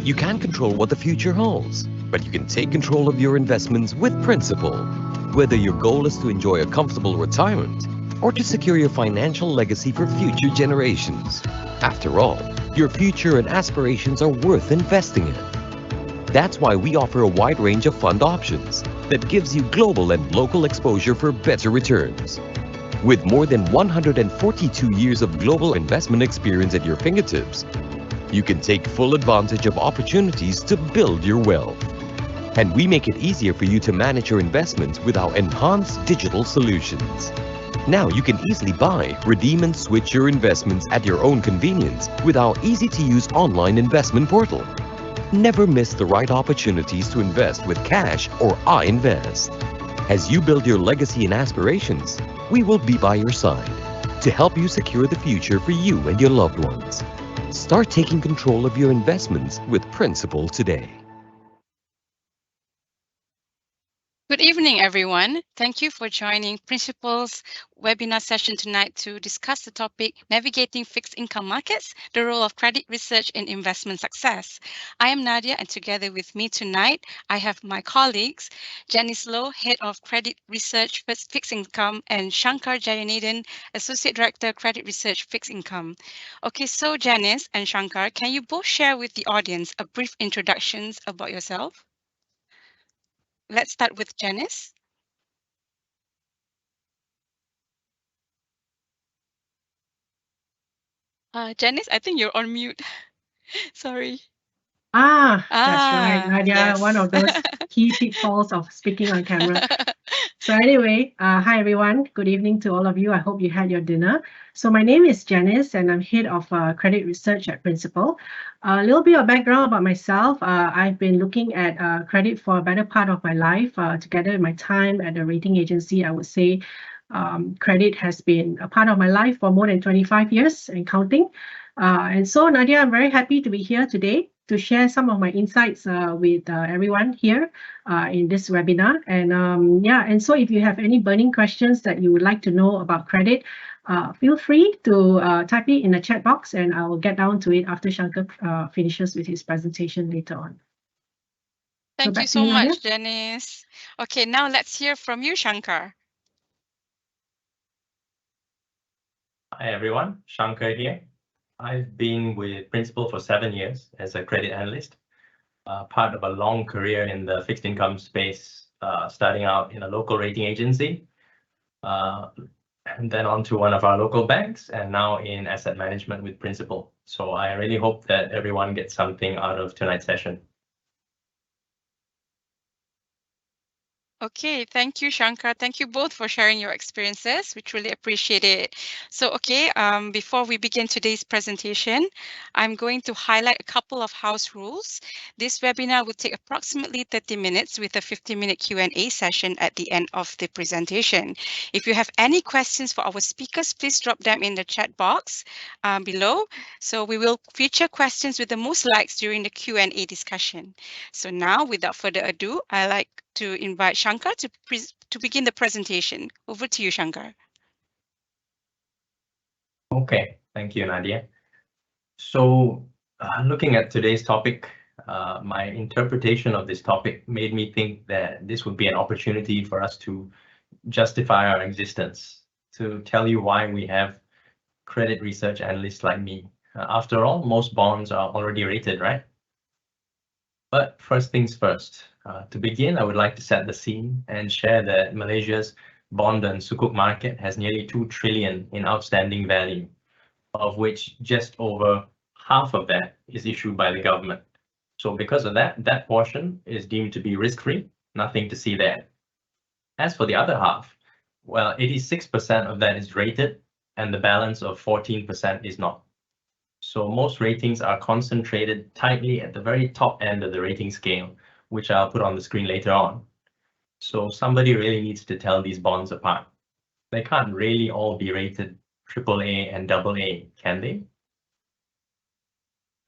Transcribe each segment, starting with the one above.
You can't control what the future holds, but you can take control of your investments with Principal. Whether your goal is to enjoy a comfortable retirement or to secure your financial legacy for future generations. After all, your future and aspirations are worth investing in. That's why we offer a wide range of fund options that gives you global and local exposure for better returns. With more than 142 years of global investment experience at your fingertips, you can take full advantage of opportunities to build your wealth. And we make it easier for you to manage your investments with our enhanced digital solutions. Now you can easily buy, redeem and switch your investments at your own convenience with our easy-to-use online investment portal. Never miss the right opportunities to invest with cash or iInvest. As you build your legacy and aspirations, we will be by your side to help you secure the future for you and your loved ones. Start taking control of your investments with Principal today. Good evening, everyone. Thank you for joining Principal's webinar session tonight to discuss the topic Navigating Fixed Income Markets, the Role of Credit Research in Investment Success. I am Nadia, and together with me tonight, I have my colleagues, Janice Low, Head of Credit Research Fixed Income, and Shankar Jayanathan, Associate Director, Credit Research Fixed Income. Okay, so Janice and Shankar, can you both share with the audience a brief introduction about yourself? Let's start with Janice. Janice, I think you're on mute. Sorry. That's right, Nadia. Yes. One of those key pitfalls of speaking on camera. So anyway, hi everyone. Good evening to all of you. I hope you had your dinner. So my name is Janice, and I'm head of credit research at Principal. A little bit of background about myself. I've been looking at credit for a better part of my life. Together with my time at a rating agency, I would say credit has been a part of my life for more than 25 years and counting. And so, Nadia, I'm very happy to be here today to share some of my insights with everyone here in this webinar. And so if you have any burning questions that you would like to know about credit, feel free to type it in the chat box, and I will get down to it after Shankar finishes with his presentation later on. Thank you so much, Janice. Okay, now let's hear from you, Shankar. Hi, everyone. Shankar here. I've been with Principal for 7 years as a credit analyst, part of a long career in the fixed income space, starting out in a local rating agency, and then on to one of our local banks, and now in asset management with Principal. So I really hope that everyone gets something out of tonight's session. Okay, thank you, Shankar. Thank you both for sharing your experiences. We truly appreciate it. So, okay, before we begin today's presentation, I'm going to highlight a couple of house rules. This webinar will take approximately 30 minutes with a 15-minute Q&A session at the end of the presentation. If you have any questions for our speakers, please drop them in the chat box below. So we will feature questions with the most likes during the Q&A discussion. So now, without further ado, I'd like to invite Shankar to begin the presentation. Over to you, Shankar. Okay, thank you, Nadia. So looking at today's topic, my interpretation of this topic made me think that this would be an opportunity for us to justify our existence, to tell you why we have credit research analysts like me. After all, most bonds are already rated, right? But first things first. To begin, I would like to set the scene and share that Malaysia's bond and sukuk market has nearly 2 trillion in outstanding value, of which just over half of that is issued by the government. So because of that, that portion is deemed to be risk-free, nothing to see there. As for the other half, well, 86% of that is rated and the balance of 14% is not. So most ratings are concentrated tightly at the very top end of the rating scale, which I'll put on the screen later on. So somebody really needs to tell these bonds apart. They can't really all be rated AAA and AA, can they?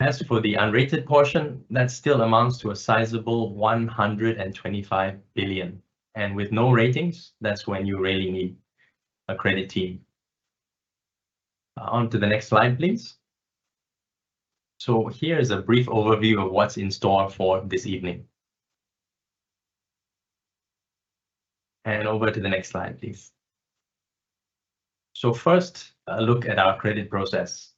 As for the unrated portion, that still amounts to a sizable 125 billion. And with no ratings, that's when you really need a credit team. On to the next slide, please. So here is a brief overview of what's in store for this evening. And over to the next slide, please. So first, a look at our credit process.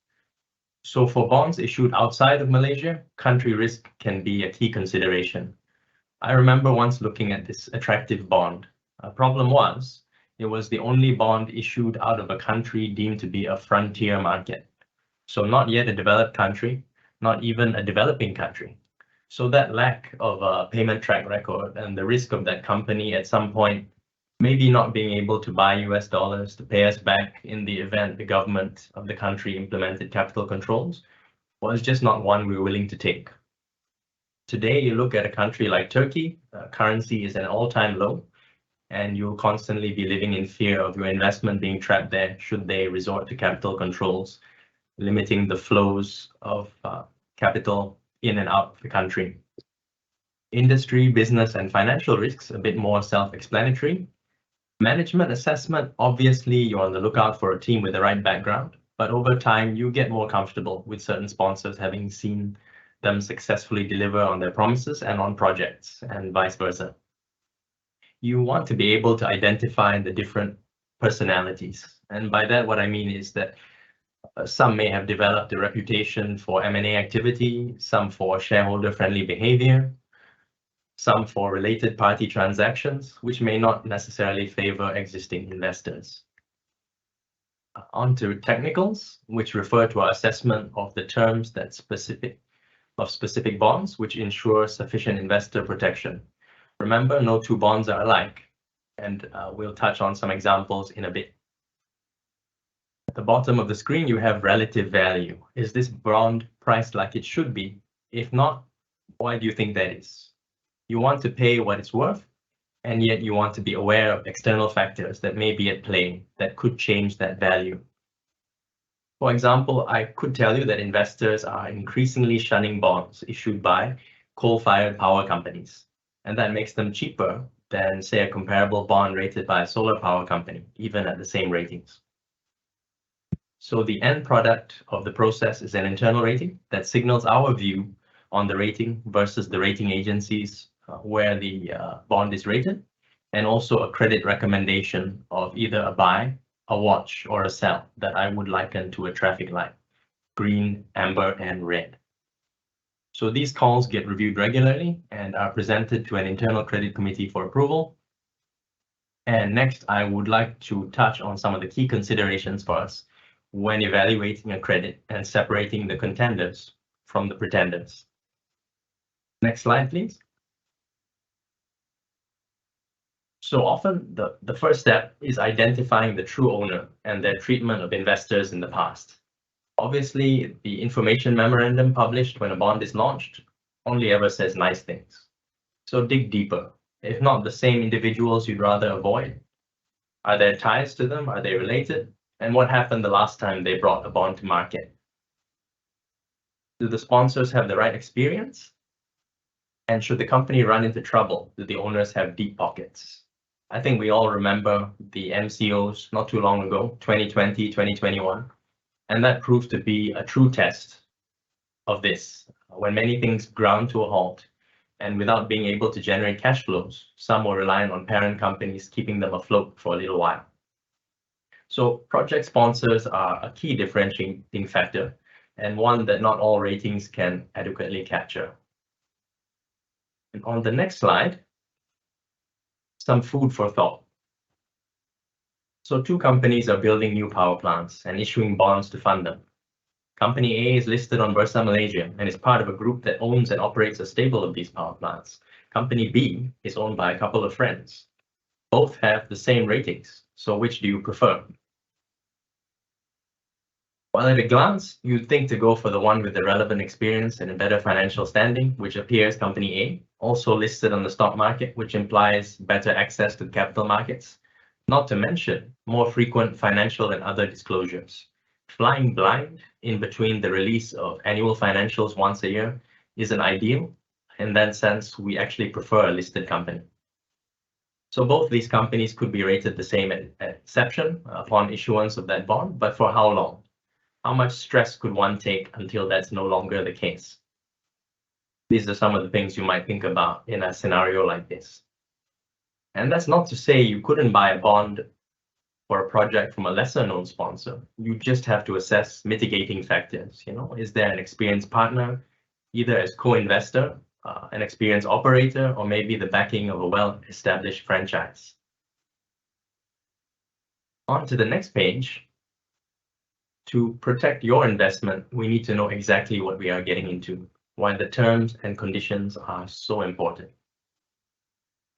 So for bonds issued outside of Malaysia, country risk can be a key consideration. I remember once looking at this attractive bond. A problem was, it was the only bond issued out of a country deemed to be a frontier market. So not yet a developed country, not even a developing country. So that lack of a payment track record and the risk of that company at some point maybe not being able to buy US dollars to pay us back in the event the government of the country implemented capital controls was just not one we were willing to take. Today, you look at a country like Turkey, currency is at an all-time low, and you'll constantly be living in fear of your investment being trapped there should they resort to capital controls, limiting the flows of capital in and out of the country. Industry, business, and financial risks, a bit more self-explanatory. Management assessment, obviously, you're on the lookout for a team with the right background, but over time, you get more comfortable with certain sponsors having seen them successfully deliver on their promises and on projects, and vice versa. You want to be able to identify the different personalities. And by that, what I mean is that some may have developed a reputation for M&A activity, some for shareholder-friendly behavior, some for related party transactions, which may not necessarily favor existing investors. On to technicals, which refer to our assessment of the terms that specific bonds, which ensure sufficient investor protection. Remember, no two bonds are alike, and we'll touch on some examples in a bit. At the bottom of the screen, you have relative value. Is this bond priced like it should be? If not, why do you think that is? You want to pay what it's worth, and yet you want to be aware of external factors that may be at play that could change that value. For example, I could tell you that investors are increasingly shunning bonds issued by coal-fired power companies, and that makes them cheaper than, say, a comparable bond rated by a solar power company, even at the same ratings. So the end product of the process is an internal rating that signals our view on the rating versus the rating agencies where the bond is rated, and also a credit recommendation of either a buy, a watch, or a sell that I would liken to a traffic light: green, amber, and red. So these calls get reviewed regularly and are presented to an internal credit committee for approval. And next, I would like to touch on some of the key considerations for us when evaluating a credit and separating the contenders from the pretenders. Next slide, please. So often the first step is identifying the true owner and their treatment of investors in the past. Obviously, the information memorandum published when a bond is launched only ever says nice things. So dig deeper. If not the same individuals you'd rather avoid, are there ties to them? Are they related? And what happened the last time they brought a bond to market? Do the sponsors have the right experience? And should the company run into trouble, do the owners have deep pockets? I think we all remember the MCOs not too long ago, 2020, 2021, and that proved to be a true test of this. When many things ground to a halt, and without being able to generate cash flows, some were reliant on parent companies keeping them afloat for a little while. So project sponsors are a key differentiating factor, and one that not all ratings can adequately capture. And on the next slide, some food for thought. So two companies are building new power plants and issuing bonds to fund them. Company A is listed on Bursa Malaysia and is part of a group that owns and operates a stable of these power plants. Company B is owned by a couple of friends. Both have the same ratings, so which do you prefer? Well, at a glance, you'd think to go for the one with the relevant experience and a better financial standing, which appears Company A, also listed on the stock market, which implies better access to the capital markets, not to mention more frequent financial and other disclosures. Flying blind in between the release of annual financials once a year isn't ideal. In that sense, we actually prefer a listed company. So both these companies could be rated the same at inception upon issuance of that bond, but for how long? How much stress could one take until that's no longer the case? These are some of the things you might think about in a scenario like this. And that's not to say you couldn't buy a bond for a project from a lesser known sponsor. You just have to assess mitigating factors. Is there an experienced partner, either as co-investor, an experienced operator, or maybe the backing of a well-established franchise? On to the next page. To protect your investment, we need to know exactly what we are getting into, why the terms and conditions are so important.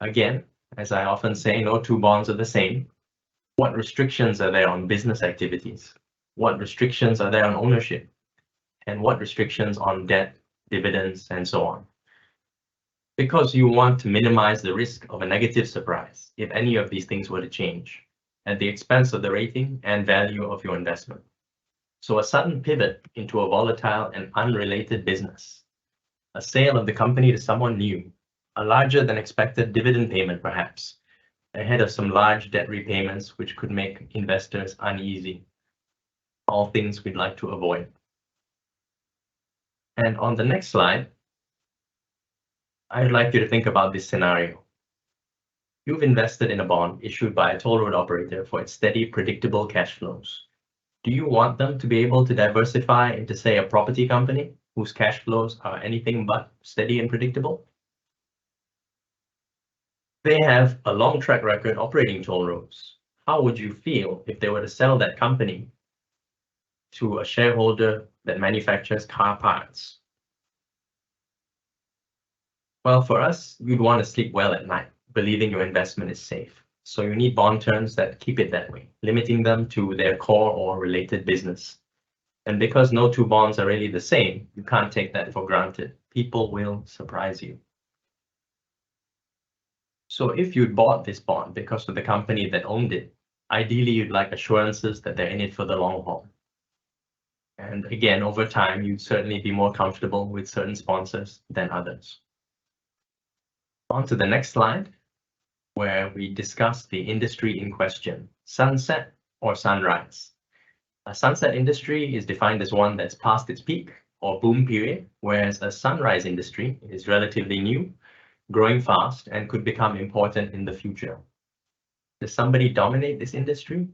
Again, as I often say, no two bonds are the same. What restrictions are there on business activities? What restrictions are there on ownership? And what restrictions on debt, dividends, and so on? Because you want to minimize the risk of a negative surprise if any of these things were to change at the expense of the rating and value of your investment. So a sudden pivot into a volatile and unrelated business, a sale of the company to someone new, a larger than expected dividend payment perhaps, ahead of some large debt repayments which could make investors uneasy. All things we'd like to avoid. And on the next slide, I'd like you to think about this scenario. You've invested in a bond issued by a toll road operator for its steady, predictable cash flows. Do you want them to be able to diversify into, say, a property company whose cash flows are anything but steady and predictable? They have a long track record operating toll roads. How would you feel if they were to sell that company to a shareholder that manufactures car parts? Well, for us, you'd want to sleep well at night, believing your investment is safe. So you need bond terms that keep it that way, limiting them to their core or related business. And because no two bonds are really the same, you can't take that for granted. People will surprise you. So if you'd bought this bond because of the company that owned it, ideally you'd like assurances that they're in it for the long haul. And again, over time, you'd certainly be more comfortable with certain sponsors than others. On to the next slide, where we discuss the industry in question, sunset or sunrise. A sunset industry is defined as one that's past its peak or boom period, whereas a sunrise industry is relatively new, growing fast, and could become important in the future. Does somebody dominate this industry?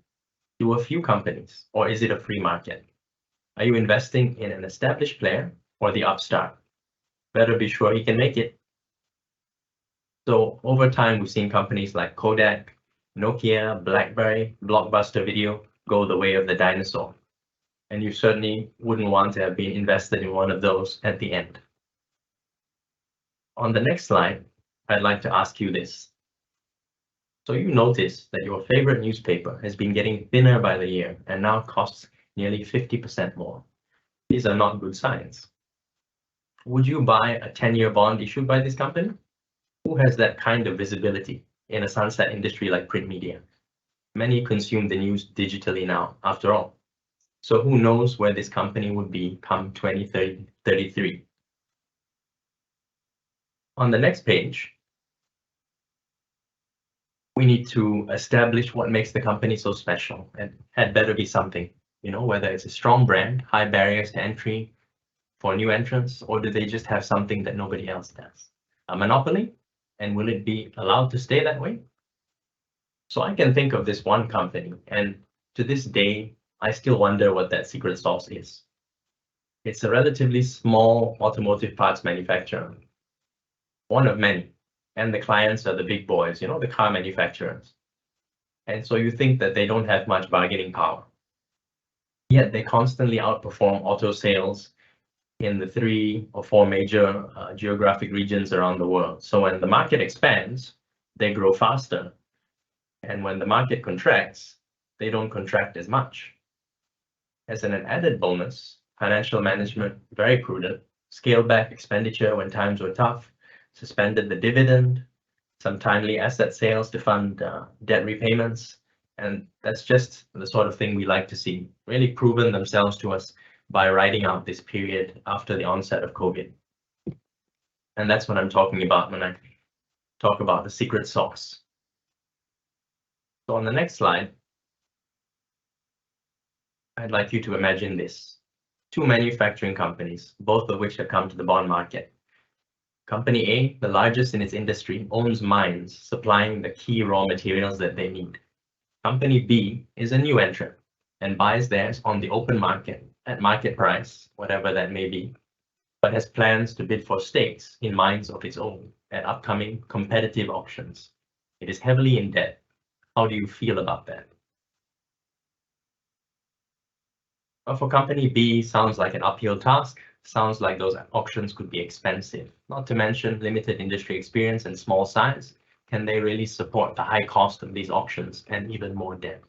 Do a few companies, or is it a free market? Are you investing in an established player or the upstart? Better be sure he can make it. So over time, we've seen companies like Kodak, Nokia, BlackBerry, Blockbuster Video go the way of the dinosaur. And you certainly wouldn't want to have been invested in one of those at the end. On the next slide, I'd like to ask you this. So you notice that your favorite newspaper has been getting thinner by the year and now costs nearly 50% more. These are not good signs. Would you buy a 10-year bond issued by this company? Who has that kind of visibility in a sunset industry like print media? Many consume the news digitally now, after all. So who knows where this company would be come 2033? On the next page, we need to establish what makes the company so special, and had better be something, whether it's a strong brand, high barriers to entry for new entrants, or do they just have something that nobody else does? A monopoly? And will it be allowed to stay that way? So I can think of this one company, and to this day, I still wonder what that secret sauce is. It's a relatively small automotive parts manufacturer, one of many, and the clients are the big boys, the car manufacturers. And so you think that they don't have much bargaining power. Yet they constantly outperform auto sales in the 3 or 4 major geographic regions around the world. So when the market expands, they grow faster. And when the market contracts, they don't contract as much. As an added bonus, financial management, very prudent, scaled back expenditure when times were tough, suspended the dividend, some timely asset sales to fund debt repayments. And that's just the sort of thing we like to see, really proven themselves to us by riding out this period after the onset of COVID. And that's what I'm talking about when I talk about the secret sauce. So on the next slide, I'd like you to imagine this. Two manufacturing companies, both of which have come to the bond market. Company A, the largest in its industry, owns mines supplying the key raw materials that they need. Company B is a new entrant and buys theirs on the open market at market price, whatever that may be, but has plans to bid for stakes in mines of its own at upcoming competitive auctions. It is heavily in debt. How do you feel about that? Well, for Company B, sounds like an uphill task. Sounds like those auctions could be expensive, not to mention limited industry experience and small size. Can they really support the high cost of these auctions and even more debt?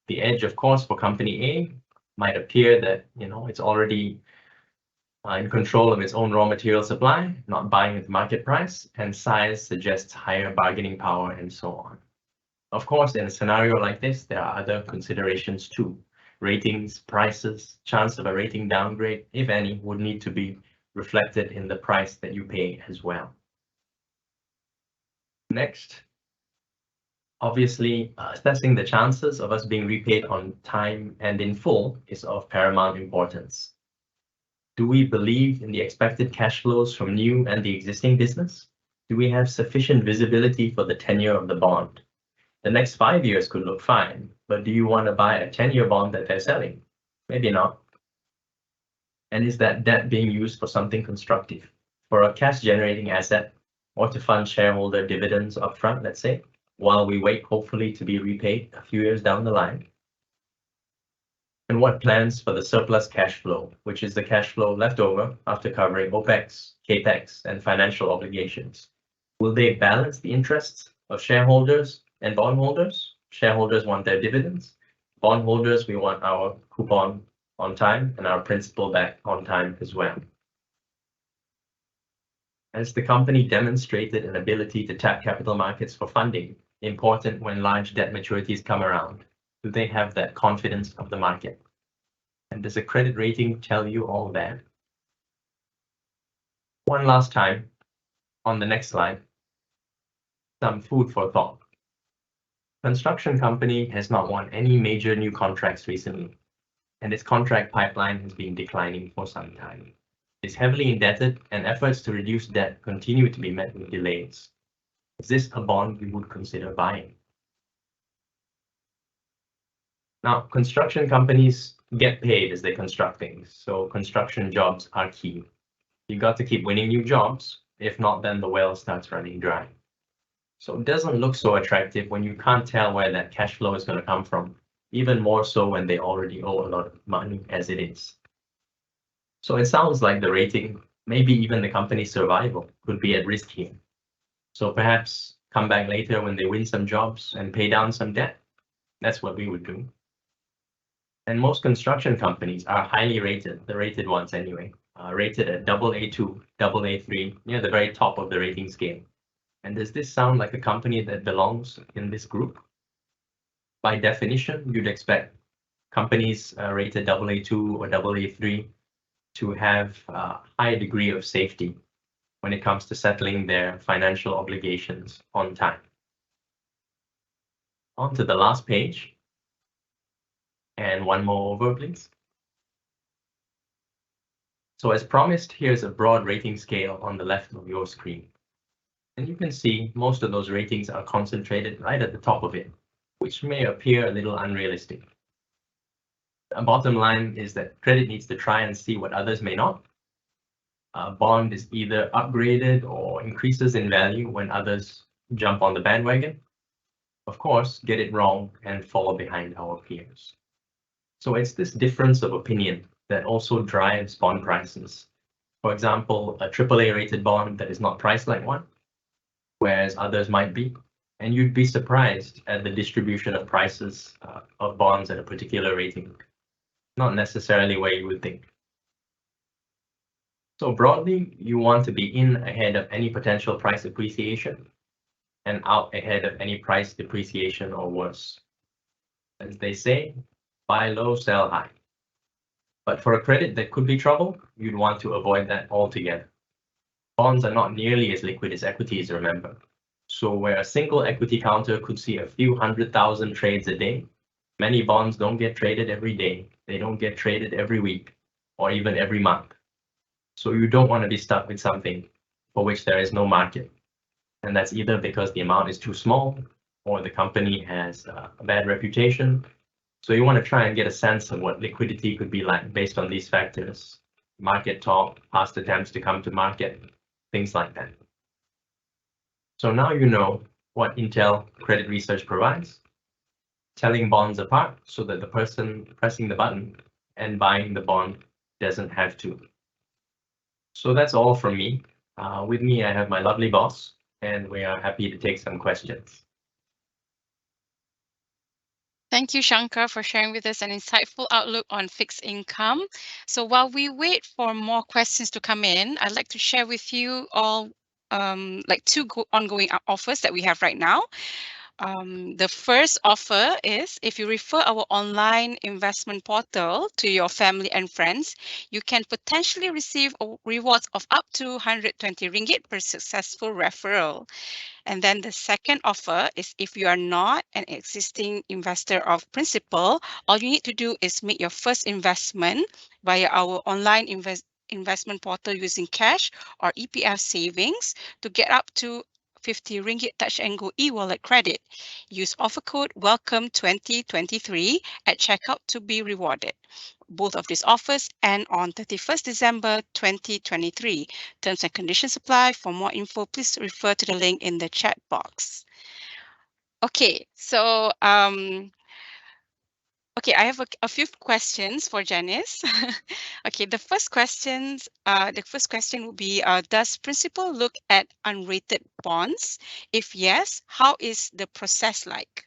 The edge, of course, for Company A might appear that it's already in control of its own raw material supply, not buying at the market price, and size suggests higher bargaining power and so on. Of course, in a scenario like this, there are other considerations too. Ratings, prices, chance of a rating downgrade, if any, would need to be reflected in the price that you pay as well. Next, obviously, assessing the chances of us being repaid on time and in full is of paramount importance. Do we believe in the expected cash flows from new and the existing business? Do we have sufficient visibility for the tenure of the bond? The next 5 years could look fine, but do you want to buy a 10-year bond that they're selling? Maybe not. And is that debt being used for something constructive, for a cash-generating asset, or to fund shareholder dividends upfront, let's say, while we wait hopefully to be repaid a few years down the line? And what plans for the surplus cash flow, which is the cash flow left over after covering OPEX, CAPEX, and financial obligations? Will they balance the interests of shareholders and bondholders? Shareholders want their dividends. Bondholders, we want our coupon on time and our principal back on time as well. Has the company demonstrated an ability to tap capital markets for funding, important when large debt maturities come around? Do they have that confidence of the market? And does a credit rating tell you all that? One last time, on the next slide, some food for thought. Construction company has not won any major new contracts recently, and its contract pipeline has been declining for some time. It's heavily indebted, and efforts to reduce debt continue to be met with delays. Is this a bond you would consider buying? Now, construction companies get paid as they construct things, so construction jobs are key. You got to keep winning new jobs. If not, then the well starts running dry. So it doesn't look so attractive when you can't tell where that cash flow is going to come from, even more so when they already owe a lot of money as it is. So it sounds like the rating, maybe even the company's survival, could be at risk here. So perhaps come back later when they win some jobs and pay down some debt. That's what we would do. And most construction companies are highly rated, the rated ones anyway, rated at AA2, AA3, near the very top of the rating scale. And does this sound like a company that belongs in this group? By definition, you'd expect companies rated AA2 or AA3 to have a high degree of safety when it comes to settling their financial obligations on time. On to the last page. And one more over, please. So as promised, here's a broad rating scale on the left of your screen. And you can see most of those ratings are concentrated right at the top of it, which may appear a little unrealistic. The bottom line is that credit needs to try and see what others may not. A bond is either upgraded or increases in value when others jump on the bandwagon. Of course, get it wrong and fall behind our peers. So it's this difference of opinion that also drives bond prices. For example, a AAA rated bond that is not priced like one, whereas others might be. And you'd be surprised at the distribution of prices of bonds at a particular rating, not necessarily where you would think. So broadly, you want to be in ahead of any potential price appreciation and out ahead of any price depreciation or worse. As they say, buy low, sell high. But for a credit that could be trouble, you'd want to avoid that altogether. Bonds are not nearly as liquid as equities, remember. So where a single equity counter could see a few 100,000 trades a day, many bonds don't get traded every day, They don't get traded every week or even every month. So you don't want to be stuck with something for which there is no market. And that's either because the amount is too small or the company has a bad reputation. So you want to try and get a sense of what liquidity could be like based on these factors: market talk, past attempts to come to market, things like that. So now you know what Intel Credit Research provides, telling bonds apart so that the person pressing the button and buying the bond doesn't have to. So that's all from me. With me, I have my lovely boss, and we are happy to take some questions. Thank you, Shankar, for sharing with us an insightful outlook on fixed income. So while we wait for more questions to come in, I'd like to share with you all like two ongoing offers that we have right now. The first offer is if you refer our online investment portal to your family and friends, you can potentially receive rewards of up to 120 ringgit per successful referral. And then the second offer is if you are not an existing investor of principal, all you need to do is make your first investment via our online investment portal using cash or EPF savings to get up to 50 ringgit Touch and Go e-wallet credit. Use offer code WELCOME2023 at checkout to be rewarded. Both of these offers end on 31st December 2023. Terms and conditions apply. For more info, please refer to the link in the chat box. Okay, so I have a few questions for Janice. Okay, the first question would be, does Principal look at unrated bonds? If yes, how is the process like?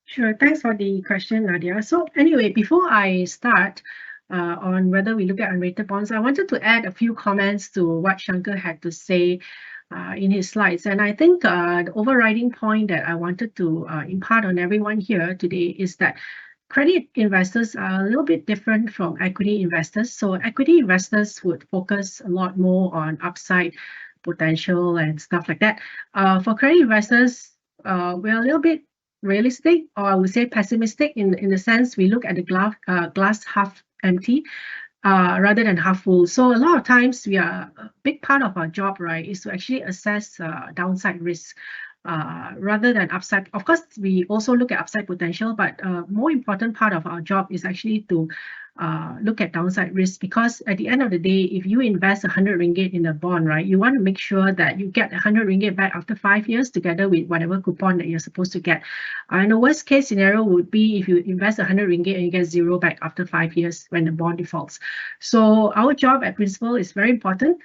Sure, thanks for the question, Nadia. So anyway, before I start on whether we look at unrated bonds, I wanted to add a few comments to what Shankar had to say in his slides. And I think the overriding point that I wanted to impart on everyone here today is that credit investors are a little bit different from equity investors. So equity investors would focus a lot more on upside potential and stuff like that. For credit investors, we're a little bit realistic, or I would say pessimistic, in the sense we look at the glass half empty rather than half full. So a lot of times a big part of our job, right, is to actually assess downside risk rather than upside. Of course, we also look at upside potential, but more important part of our job is actually to look at downside risk, because at the end of the day, if you invest 100 ringgit in a bond, right, you want to make sure that you get 100 ringgit back after 5 years together with whatever coupon that you're supposed to get. And the worst case scenario would be if you invest 100 ringgit and you get 0 back after 5 years when the bond defaults. So our job at Principal is very important.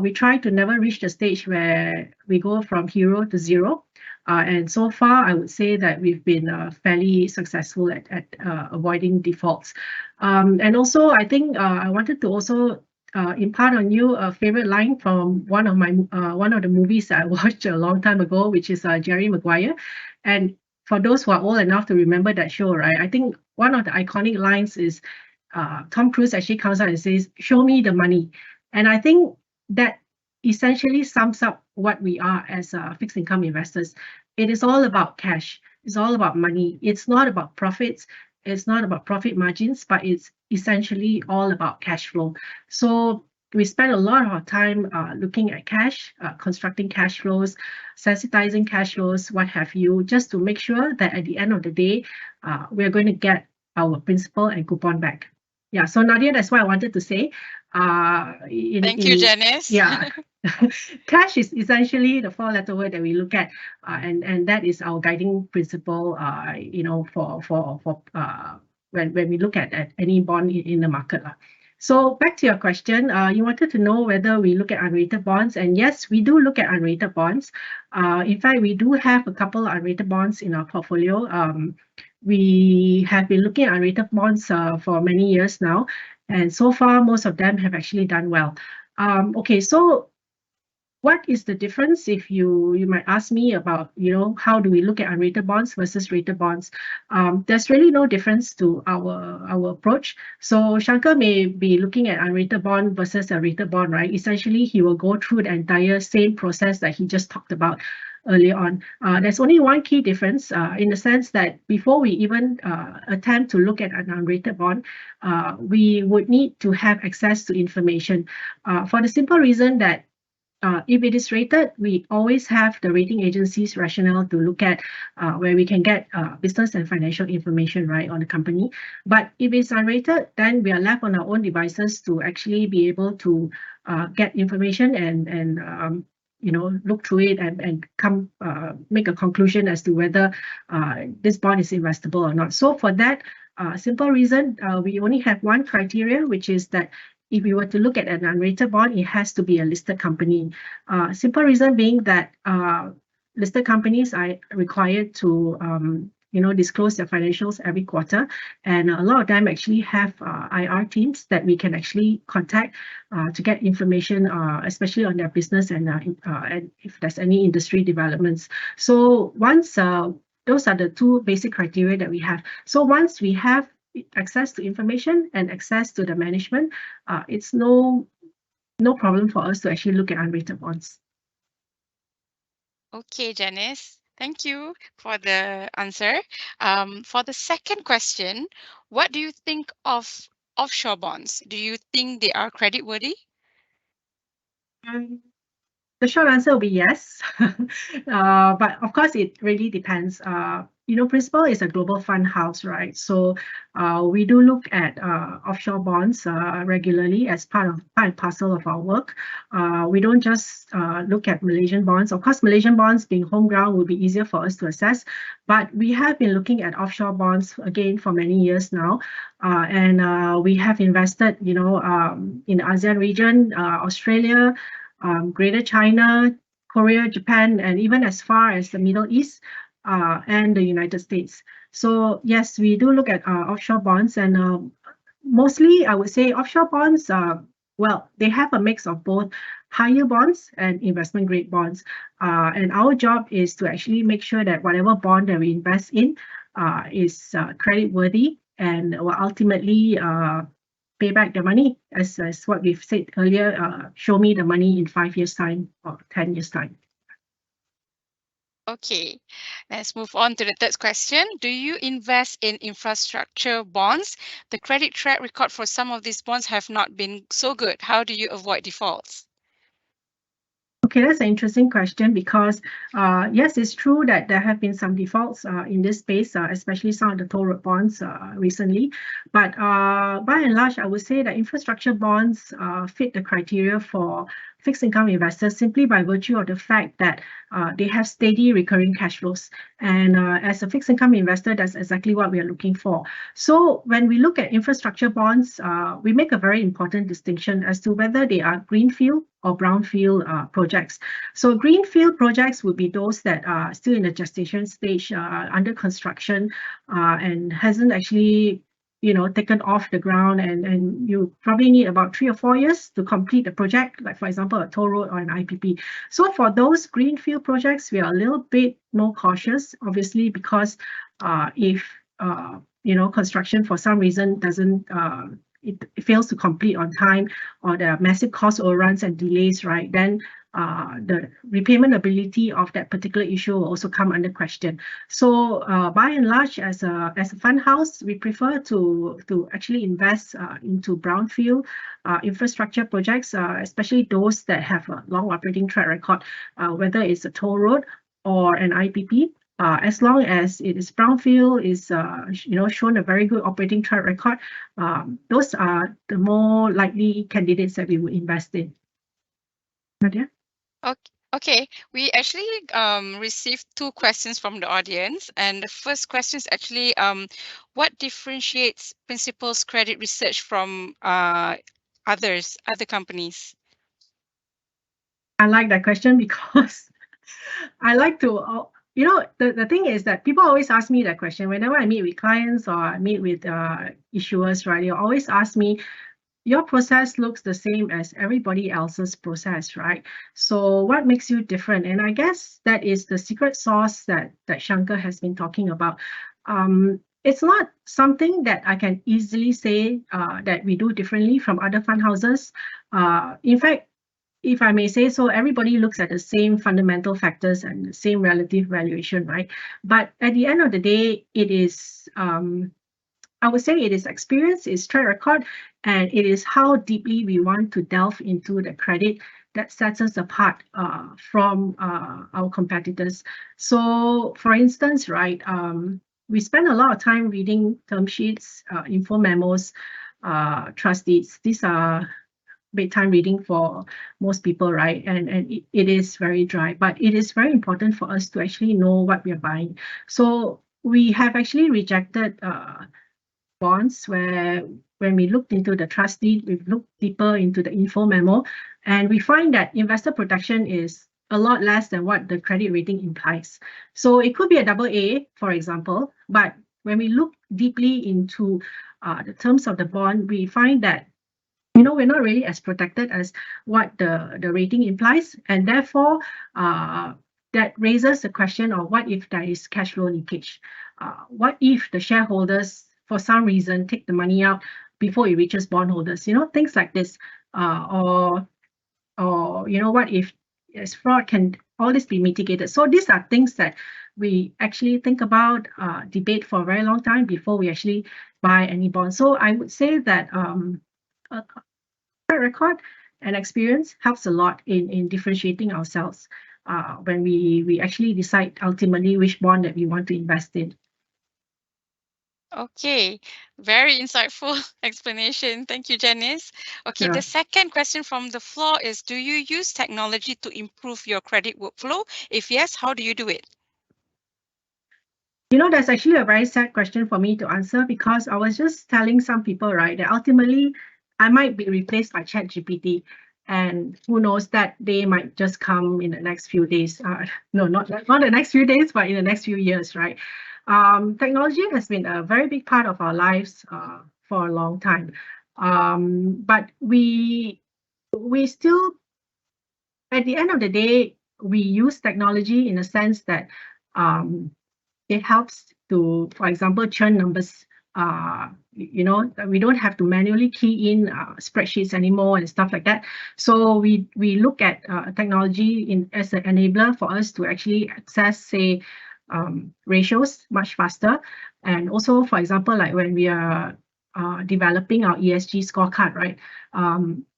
We try to never reach the stage where we go from hero to zero. And so far, I would say that we've been fairly successful at avoiding defaults. And also, I think I wanted to also impart on you a favorite line from one of the movies that I watched a long time ago, which is Jerry Maguire. And for those who are old enough to remember that show, right, I think one of the iconic lines is Tom Cruise actually comes out and says, "Show me the money." And I think that essentially sums up what we are as fixed income investors. It is all about cash. It's all about money. It's not about profits. It's not about profit margins, but it's essentially all about cash flow. So we spend a lot of our time looking at cash, constructing cash flows, sensitizing cash flows, what have you, just to make sure that at the end of the day, we're going to get our principal and coupon back. Yeah, so Nadia, that's what I wanted to say. Thank you, Janice. Yeah. Cash is essentially the 4-letter word that we look at, and that is our guiding principle. For when we look at any bond in the market. So back to your question, you wanted to know whether we look at unrated bonds, and yes, we do look at unrated bonds. In fact, we do have a couple of unrated bonds in our portfolio. We have been looking at unrated bonds for many years now, and so far most of them have actually done well. Okay, so what is the difference, if you might ask me about, how do we look at unrated bonds versus rated bonds? There's really no difference to our approach. So Shankar may be looking at unrated bond versus a rated bond, right? Essentially, he will go through the entire same process that he just talked about. earlier on. There's only one key difference in the sense that before we even attempt to look at an unrated bond, we would need to have access to information for the simple reason that if it is rated, we always have the rating agency's rationale to look at where we can get business and financial information right on the company. But if it's unrated, then we are left on our own devices to actually be able to get information and look through it and come make a conclusion as to whether this bond is investable or not. So for that simple reason, we only have one criteria, which is that if we were to look at an unrated bond, it has to be a listed company. Simple reason being that listed companies are required to disclose their financials every quarter, and a lot of them actually have IR teams that we can actually contact to get information, especially on their business and if there's any industry developments. So once those are the two basic criteria that we have. So once we have access to information and access to the management, it's no problem for us to actually look at unrated bonds. Okay, Janice, thank you for the answer. For the second question, what do you think of offshore bonds? Do you think they are creditworthy? The short answer will be yes, but of course it really depends. Principal is a global fund house, right? So we do look at offshore bonds regularly as part and parcel of our work. We don't just look at Malaysian bonds. Of course, Malaysian bonds being home ground will be easier for us to assess, but we have been looking at offshore bonds again for many years now, and we have invested, in the ASEAN region, Australia, Greater China, Korea, Japan, and even as far as the Middle East and the United States. So yes, we do look at offshore bonds, and mostly I would say offshore bonds, they have a mix of both high-yield bonds and investment grade bonds. And our job is to actually make sure that whatever bond that we invest in is credit worthy and will ultimately pay back the money, as what we've said earlier, show me the money in 5 years' time or 10 years' time. Okay, let's move on to the third question. Do you invest in infrastructure bonds? The credit track record for some of these bonds have not been so good. How do you avoid defaults? Okay, that's an interesting question because, yes, it's true that there have been some defaults in this space, especially some of the toll road bonds recently. But by and large, I would say that infrastructure bonds fit the criteria for fixed income investors simply by virtue of the fact that they have steady recurring cash flows. And as a fixed income investor, that's exactly what we are looking for. So when we look at infrastructure bonds, we make a very important distinction as to whether they are greenfield or brownfield projects. So greenfield projects would be those that are still in the gestation stage, under construction, and hasn't actually taken off the ground, and you probably need about 3 or 4 years to complete the project, like for example a toll road or an IPP. So for those greenfield projects, we are a little bit more cautious, obviously, because if construction for some reason doesn't it fails to complete on time, or there are massive cost overruns and delays, right, then the repayment ability of that particular issue will also come under question. So by and large, as a fund house, we prefer to actually invest into brownfield infrastructure projects, especially those that have a long operating track record, whether it's a toll road or an IPP. As long as it is brownfield, is shown a very good operating track record, those are the more likely candidates that we would invest in. Nadia? Okay. We actually received 2 questions from the audience, and the first question is actually, what differentiates Principal's credit research from other companies? I like that question because I like to. The thing is that people always ask me that question whenever I meet with clients or I meet with issuers, right? They always ask me, your process looks the same as everybody else's process, right? So what makes you different? And I guess that is the secret sauce that Shankar has been talking about. It's not something that I can easily say that we do differently from other fund houses. In fact, if I may say so, everybody looks at the same fundamental factors and the same relative valuation, right? But at the end of the day, it is, I would say it is experience, it's track record, and it is how deeply we want to delve into the credit that sets us apart from our competitors. So, for instance, right, we spend a lot of time reading term sheets, info memos, trust deeds. These are bedtime reading for most people, right? And it is very dry, but it is very important for us to actually know what we are buying. So we have actually rejected bonds where when we looked into the trust deed, we've looked deeper into the info memo, and we find that investor protection is a lot less than what the credit rating implies. So it could be a AA, for example, but when we look deeply into the terms of the bond, we find that we're not really as protected as what the rating implies, and therefore that raises the question of what if there is cash flow leakage? What if the shareholders, for some reason, take the money out before it reaches bondholders? Things like this, or what if there's fraud? Can all this be mitigated? So these are things that we actually think about, debate for a very long time before we actually buy any bond. So I would say that track record and experience helps a lot in differentiating ourselves when we actually decide ultimately which bond that we want to invest in. Okay, very insightful explanation. Thank you, Janice. Okay, the second question from the floor is, do you use technology to improve your credit workflow? If yes, how do you do it? That's actually a very sad question for me to answer, because I was just telling some people, right, that ultimately I might be replaced by ChatGPT, and who knows, that day might just come in the next few days. No, not the next few days, but in the next few years, right? Technology has been a very big part of our lives for a long time, but we still, at the end of the day, we use technology in a sense that it helps to, for example, churn numbers. We don't have to manually key in spreadsheets anymore and stuff like that. So we look at technology as an enabler for us to actually access, say, ratios much faster. And also, for example, like when we are developing our ESG scorecard, right?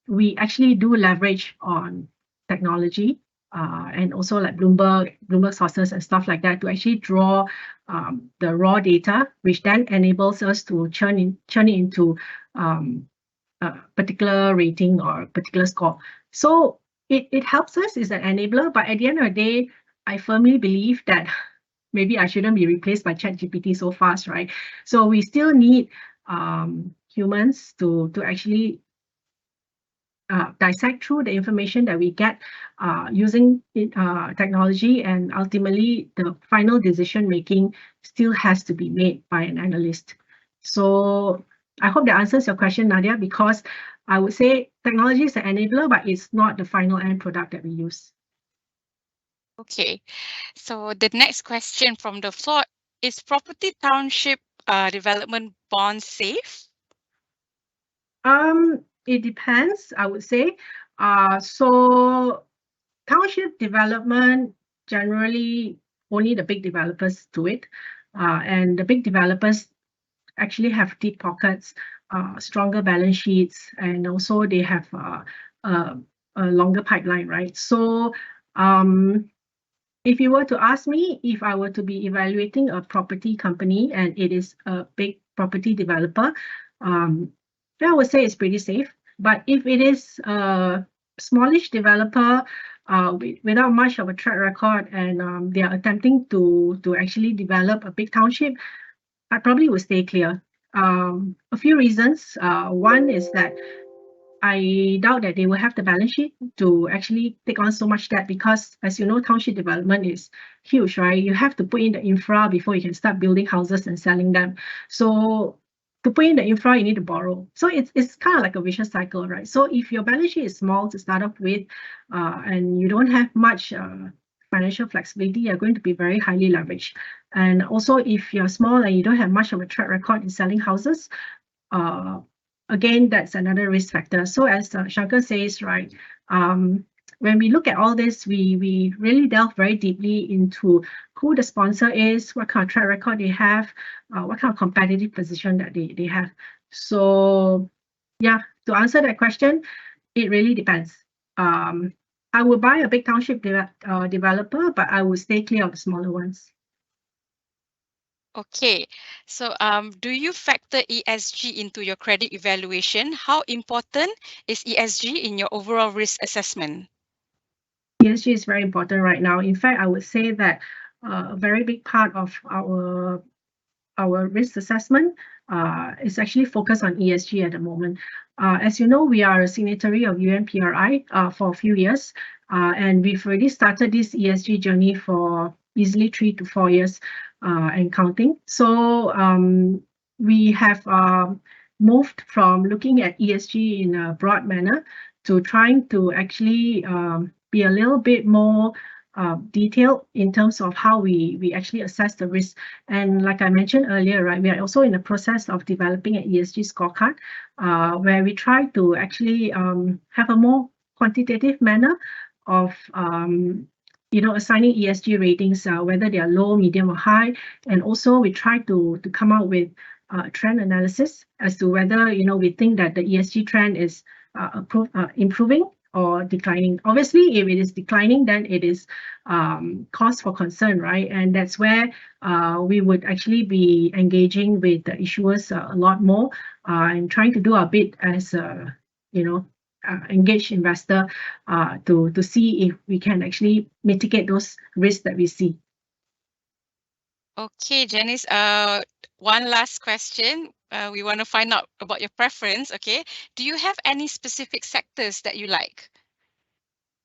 We actually do leverage on technology and also like Bloomberg sources and stuff like that to actually draw the raw data, which then enables us to churn it into a particular rating or a particular score. So it helps us, is an enabler, but at the end of the day, I firmly believe that maybe I shouldn't be replaced by ChatGPT so fast, right? So we still need humans to actually dissect through the information that we get using technology, and ultimately the final decision making still has to be made by an analyst. So I hope that answers your question, Nadia, because I would say technology is an enabler, but it's not the final end product that we use. Okay, so the next question from the floor is, property township development bonds safe? It depends, I would say. So township development, generally only the big developers do it, and the big developers actually have deep pockets, stronger balance sheets, and also they have a longer pipeline, right? So if you were to ask me if I were to be evaluating a property company and it is a big property developer, I would say it's pretty safe. But if it is a smallish developer without much of a track record, and they are attempting to actually develop a big township, I probably would stay clear. A few reasons. One is that I doubt that they will have the balance sheet to actually take on so much debt, because, as you know, township development is huge, right? You have to put in the infra before you can start building houses and selling them. So to put in the infra, you need to borrow. So it's kind of like a vicious cycle, right? So if your balance sheet is small to start off with, and you don't have much financial flexibility, you're going to be very highly leveraged. And also, if you're small and you don't have much of a track record in selling houses, again, that's another risk factor. So as Shankar says, right, when we look at all this, we really delve very deeply into who the sponsor is, what kind of track record they have, what kind of competitive position that they have. So yeah, to answer that question, it really depends. I would buy a big township developer, but I would stay clear of the smaller ones. Okay, so do you factor ESG into your credit evaluation? How important is ESG in your overall risk assessment? ESG is very important right now. In fact, I would say that a very big part of our risk assessment is actually focused on ESG at the moment. As you know, we are a signatory of UNPRI for a few years, and we've already started this ESG journey for easily 3 to 4 years and counting. So we have moved from looking at ESG in a broad manner to trying to actually be a little bit more detailed in terms of how we actually assess the risk. And like I mentioned earlier, right, we are also in the process of developing an ESG scorecard where we try to actually have a more quantitative manner of assigning ESG ratings, whether they are low, medium, or high. And also we try to come out with trend analysis as to whether we think that the ESG trend is improving or declining. Obviously, if it is declining, then it is cause for concern, right? And that's where we would actually be engaging with the issuers a lot more and trying to do our bit as a engaged investor to see if we can actually mitigate those risks that we see. Okay, Janice, one last question. We want to find out about your preference, okay? Do you have any specific sectors that you like?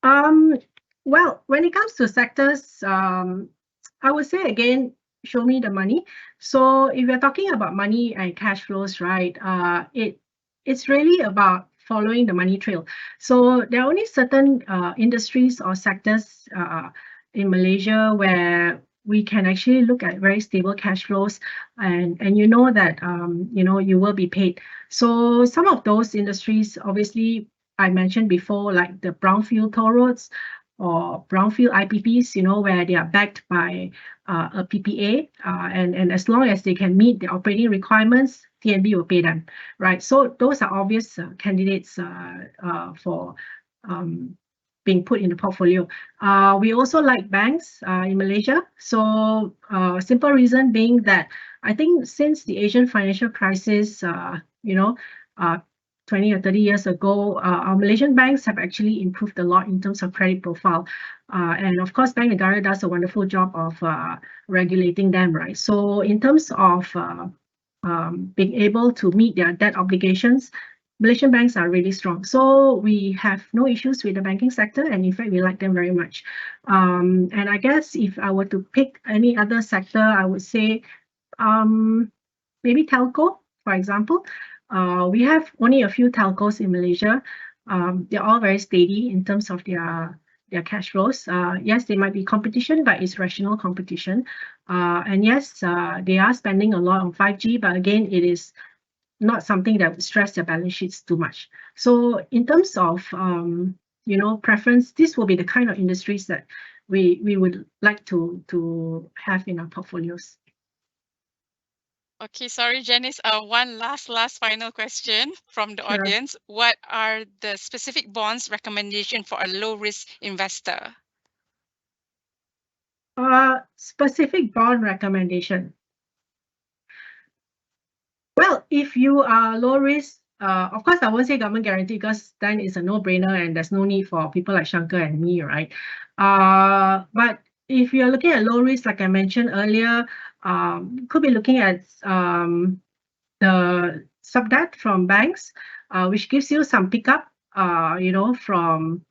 Well, when it comes to sectors, I would say again, show me the money. So if you're talking about money and cash flows, right, it's really about following the money trail. So there are only certain industries or sectors in Malaysia where we can actually look at very stable cash flows and you know that you will be paid. So some of those industries, obviously I mentioned before, like the brownfield toll roads or brownfield IPPs, where they are backed by a PPA, and as long as they can meet the operating requirements, TNB will pay them, right? So those are obvious candidates for being put in the portfolio. We also like banks in Malaysia. So simple reason being that I think since the Asian financial crisis, 20 or 30 years ago, our Malaysian banks have actually improved a lot in terms of credit profile. And of course, Bank Negara does a wonderful job of regulating them, right? So in terms of being able to meet their debt obligations, Malaysian banks are really strong. So we have no issues with the banking sector, and in fact, we like them very much. And I guess if I were to pick any other sector, I would say maybe telco, for example. We have only a few telcos in Malaysia. They're all very steady in terms of their cash flows. Yes, there might be competition, but it's rational competition. And yes, they are spending a lot on 5G, but again, it is not something that would stress their balance sheets too much. So in terms of preference, this will be the kind of industries that we would like to have in our portfolios. Okay, sorry, Janice. One last final question from the Sure. audience. What are the specific bonds recommendation for a low risk investor? Specific bond recommendation. Well, if you are low risk, of course, I won't say government guarantee because then it's a no-brainer and there's no need for people like Shankar and me, right? But if you're looking at low risk, like I mentioned earlier, could be looking at the sub-debt from banks, which gives you some pickup, from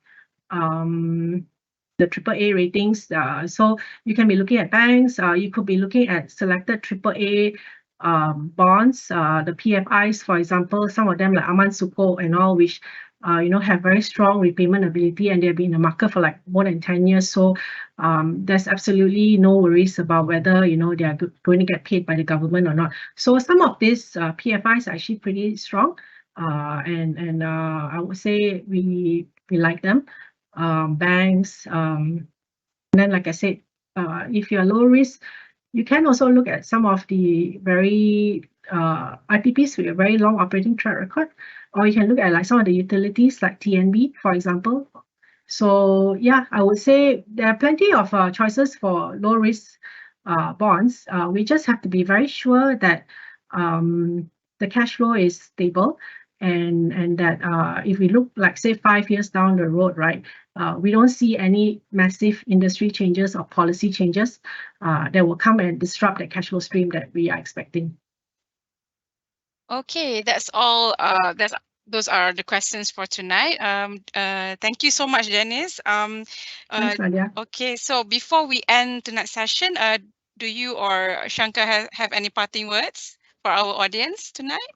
the AAA ratings. So you can be looking at banks. You could be looking at selected AAA bonds, the PFIs, for example, some of them like Aman Suko and all, which have very strong repayment ability, and they've been in the market for like more than 10 years. So there's absolutely no worries about whether they are going to get paid by the government or not. So some of these PFIs are actually pretty strong, and I would say we like them. banks. Then, like I said, if you're low risk, you can also look at some of the very IPPs with a very long operating track record, or you can look at like some of the utilities like TNB, for example. So yeah, I would say there are plenty of choices for low risk bonds. We just have to be very sure that the cash flow is stable, and that if we look like say 5 years down the road, right, we don't see any massive industry changes or policy changes that will come and disrupt the cash flow stream that we are expecting. Okay, that's all. Those are the questions for tonight. Thank you so much, Dennis. Thanks, Nadia. Okay, so before we end tonight's session, do you or Shankar have any parting words for our audience tonight?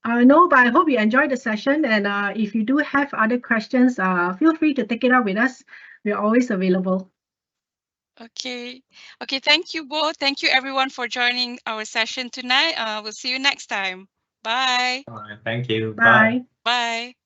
No, but I hope you enjoyed the session. And if you do have other questions, feel free to take it up with us. We're always available. Okay. Okay, thank you both. Thank you everyone for joining our session tonight. We'll see you next time. Bye. All right, thank you. Bye. Bye.